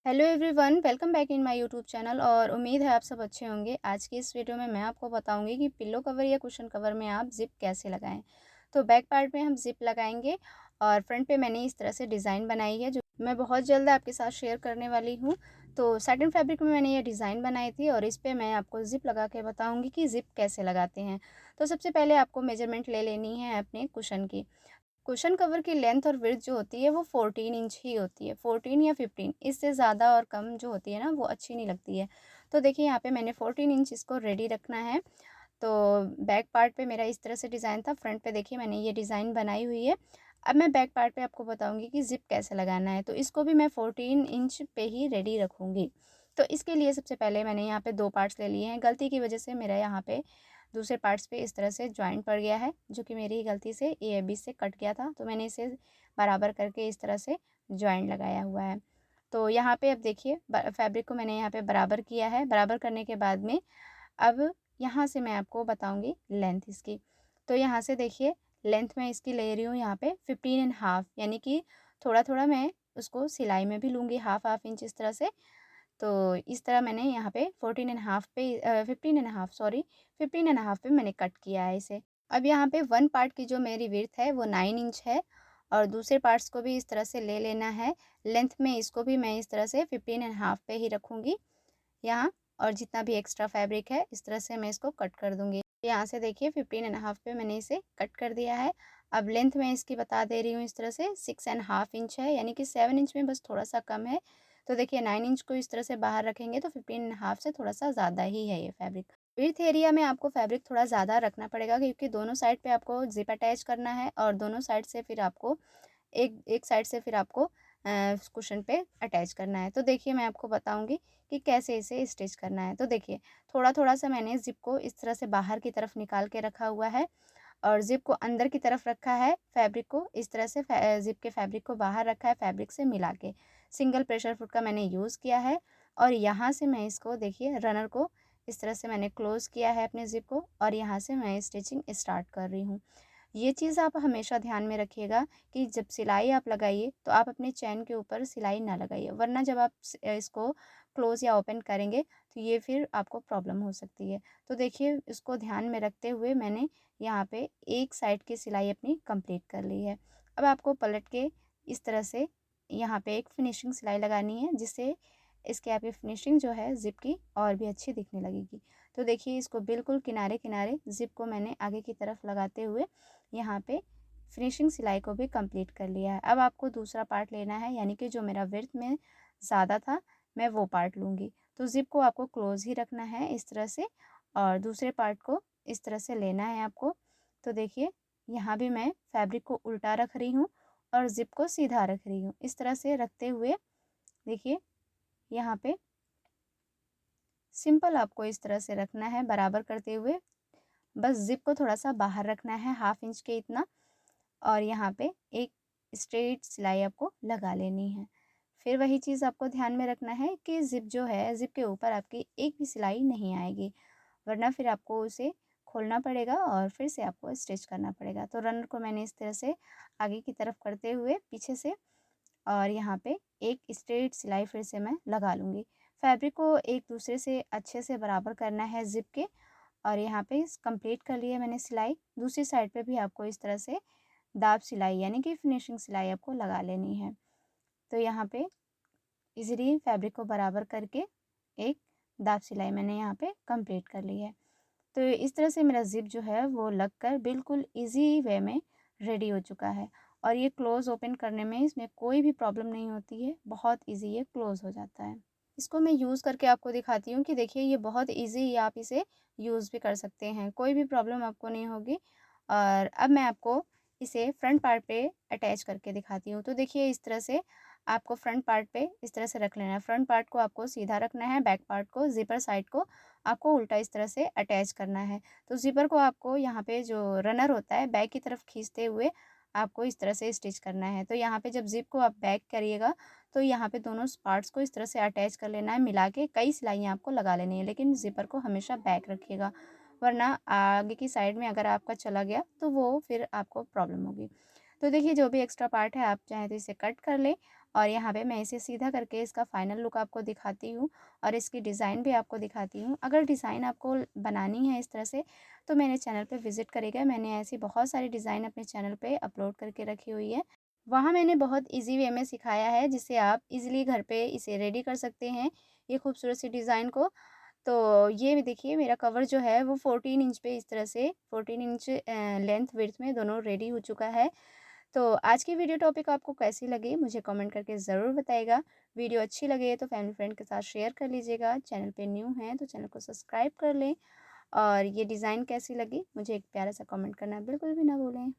Hello everyone, welcome back in my YouTube channel और उम्मीद है आप सब अच्छे होंगे। आज की इस वीडियो में मैं आपको बताऊंगी कि पिल्लो कवर या कुशन कवर में आप ज़िप कैसे लगाएं। तो बैक पार्ट में हम ज़िप लगाएंगे और फ्रंट पे मैंने इस तरह से डिज़ाइन बनाई है जो मैं बहुत जल्द आपके साथ शेयर करने वाली हूँ। तो सैटिन फैब्रिक में मैंने ये डिज़ाइन बनाई थी और इस पर मैं आपको ज़िप लगा के बताऊँगी कि ज़िप कैसे लगाते हैं। तो सबसे पहले आपको मेजरमेंट ले लेनी है अपने कुशन की। कुशन कवर की लेंथ और विड्थ जो होती है वो 14 इंच ही होती है, 14 या 15, इससे ज़्यादा और कम जो होती है ना वो अच्छी नहीं लगती है। तो देखिए यहाँ पे मैंने 14 इंच इसको रेडी रखना है। तो बैक पार्ट पे मेरा इस तरह से डिज़ाइन था, फ्रंट पे देखिए मैंने ये डिज़ाइन बनाई हुई है। अब मैं बैक पार्ट पे आपको बताऊंगी कि ज़िप कैसे लगाना है, तो इसको भी मैं 14 इंच पे ही रेडी रखूँगी। तो इसके लिए सबसे पहले मैंने यहाँ पे 2 पार्ट्स ले लिए हैं। गलती की वजह से मेरा यहाँ पे दूसरे पार्ट्स पे इस तरह से जॉइंट पड़ गया है, जो कि मेरी ही गलती से ए बीच से कट गया था। तो मैंने इसे बराबर करके इस तरह से जॉइंट लगाया हुआ है। तो यहाँ पे अब देखिए फैब्रिक को मैंने यहाँ पे बराबर किया है। बराबर करने के बाद में अब यहाँ से मैं आपको बताऊँगी लेंथ इसकी। तो यहाँ से देखिए लेंथ मैं इसकी ले रही हूँ यहाँ पे 15.5, यानी कि थोड़ा-थोड़ा मैं उसको सिलाई में भी लूँगी, हाफ इंच इस तरह से। तो इस तरह मैंने यहाँ पे 14.5 पे 15.5 सॉरी 15.5 पे मैंने कट किया है इसे। अब यहाँ पे वन पार्ट की जो मेरी विड्थ है वो 9 इंच है और दूसरे पार्ट्स को भी इस तरह से ले लेना है। लेंथ में इसको भी मैं इस तरह से 15.5 पे ही रखूँगी यहाँ, और जितना भी एक्स्ट्रा फैब्रिक है इस तरह से मैं इसको कट कर दूँगी। यहाँ से देखिए 15.5 पे मैंने इसे कट कर दिया है। अब लेंथ मैं इसकी बता दे रही हूँ इस तरह से 6.5 इंच है, यानी कि 7 इंच में बस थोड़ा-सा कम है। तो देखिए 9 इंच को इस तरह से बाहर रखेंगे तो 15.5 से थोड़ा-सा ज़्यादा ही है ये फैब्रिक। विड्थ एरिया में आपको फैब्रिक थोड़ा ज़्यादा रखना पड़ेगा, क्योंकि दोनों साइड पे आपको ज़िप अटैच करना है और दोनों साइड से फिर आपको एक एक साइड से फिर आपको कुशन पे अटैच करना है। तो देखिए मैं आपको बताऊँगी कि कैसे इसे स्टिच करना है। तो देखिए थोड़ा-थोड़ा सा मैंने ज़िप को इस तरह से बाहर की तरफ निकाल के रखा हुआ है और ज़िप को अंदर की तरफ रखा है, फैब्रिक को इस तरह से ज़िप के फैब्रिक को बाहर रखा है फैब्रिक से मिला के। सिंगल प्रेशर फुट का मैंने यूज़ किया है और यहाँ से मैं इसको देखिए रनर को इस तरह से मैंने क्लोज़ किया है अपने ज़िप को और यहाँ से मैं स्टिचिंग स्टार्ट कर रही हूँ। ये चीज़ आप हमेशा ध्यान में रखिएगा कि जब सिलाई आप लगाइए तो आप अपने चैन के ऊपर सिलाई ना लगाइए, वरना जब आप इसको क्लोज़ या ओपन करेंगे तो ये फिर आपको प्रॉब्लम हो सकती है। तो देखिए इसको ध्यान में रखते हुए मैंने यहाँ पे एक साइड की सिलाई अपनी कंप्लीट कर ली है। अब आपको पलट के इस तरह से यहाँ पे एक फिनिशिंग सिलाई लगानी है, जिससे इसकी आपकी फिनिशिंग जो है ज़िप की और भी अच्छी दिखने लगेगी। तो देखिए इसको बिल्कुल किनारे-किनारे ज़िप को मैंने आगे की तरफ लगाते हुए यहाँ पे फिनिशिंग सिलाई को भी कंप्लीट कर लिया है। अब आपको दूसरा पार्ट लेना है, यानी कि जो मेरा विड्थ में ज़्यादा था मैं वो पार्ट लूँगी। तो ज़िप को आपको क्लोज़ ही रखना है इस तरह से और दूसरे पार्ट को इस तरह से लेना है आपको। तो देखिए यहाँ भी मैं फैब्रिक को उल्टा रख रही हूँ और ज़िप को सीधा रख रही हूँ। इस तरह से रखते हुए देखिए यहाँ पे सिंपल आपको इस तरह से रखना है बराबर करते हुए। बस ज़िप को थोड़ा-सा बाहर रखना है, हाफ इंच के इतना, और यहाँ पे एक स्ट्रेट सिलाई आपको लगा लेनी है। फिर वही चीज़ आपको ध्यान में रखना है कि ज़िप जो है, ज़िप के ऊपर आपकी एक भी सिलाई नहीं आएगी, वरना फिर आपको उसे खोलना पड़ेगा और फिर से आपको स्टिच करना पड़ेगा। तो रनर को मैंने इस तरह से आगे की तरफ करते हुए पीछे से और यहाँ पे एक स्ट्रेट सिलाई फिर से मैं लगा लूँगी। फैब्रिक को एक दूसरे से अच्छे से बराबर करना है ज़िप के, और यहाँ पे कंप्लीट कर लिया मैंने सिलाई। दूसरी साइड पे भी आपको इस तरह से दाब सिलाई यानी कि फिनिशिंग सिलाई आपको लगा लेनी है। तो यहाँ पे इजीली फैब्रिक को बराबर करके एक दाब सिलाई मैंने यहाँ पे कंप्लीट कर ली है। तो इस तरह से मेरा ज़िप जो है वो लगकर बिल्कुल ईज़ी वे में रेडी हो चुका है और ये क्लोज़ ओपन करने में इसमें कोई भी प्रॉब्लम नहीं होती है, बहुत ईज़ी ये क्लोज़ हो जाता है। इसको मैं यूज़ करके आपको दिखाती हूँ कि देखिए ये बहुत ईज़ी, आप इसे यूज़ भी कर सकते हैं, कोई भी प्रॉब्लम आपको नहीं होगी। और अब मैं आपको इसे फ्रंट पार्ट पे अटैच करके दिखाती हूँ। तो देखिए इस तरह से आपको फ्रंट पार्ट पे इस तरह से रख लेना है। फ्रंट पार्ट को आपको सीधा रखना है, बैक पार्ट को ज़िपर साइड को आपको उल्टा इस तरह से अटैच करना है। तो ज़िपर को आपको यहाँ पे जो रनर होता है बैक की तरफ खींचते हुए आपको इस तरह से स्टिच करना है। तो यहाँ पे जब ज़िप को आप बैक करिएगा तो यहाँ पे दोनों पार्ट्स को इस तरह से अटैच कर लेना है, मिला के कई सिलाइयाँ आपको लगा लेनी है, लेकिन ज़िपर को हमेशा बैक रखिएगा, वरना आगे की साइड में अगर आपका चला गया तो वो फिर आपको प्रॉब्लम होगी। तो देखिए जो भी एक्स्ट्रा पार्ट है आप चाहें तो इसे कट कर लें और यहाँ पे मैं इसे सीधा करके इसका फाइनल लुक आपको दिखाती हूँ और इसकी डिज़ाइन भी आपको दिखाती हूँ। अगर डिज़ाइन आपको बनानी है इस तरह से तो मेरे चैनल पे विज़िट करिएगा। मैंने ऐसी बहुत सारी डिज़ाइन अपने चैनल पे अपलोड करके रखी हुई है। वहाँ मैंने बहुत ईज़ी वे में सिखाया है जिससे आप ईज़िली घर पे इसे रेडी कर सकते हैं, ये खूबसूरत सी डिज़ाइन को। तो ये भी देखिए मेरा कवर जो है वो 14 इंच पे इस तरह से 14 इंच लेंथ विड्थ में दोनों रेडी हो चुका है। तो आज की वीडियो टॉपिक आपको कैसी लगी मुझे कमेंट करके ज़रूर बताइएगा। वीडियो अच्छी लगे तो फैमिली फ्रेंड के साथ शेयर कर लीजिएगा। चैनल पे न्यू हैं तो चैनल को सब्सक्राइब कर लें और ये डिज़ाइन कैसी लगी मुझे एक प्यारा सा कमेंट करना बिल्कुल भी ना भूलें।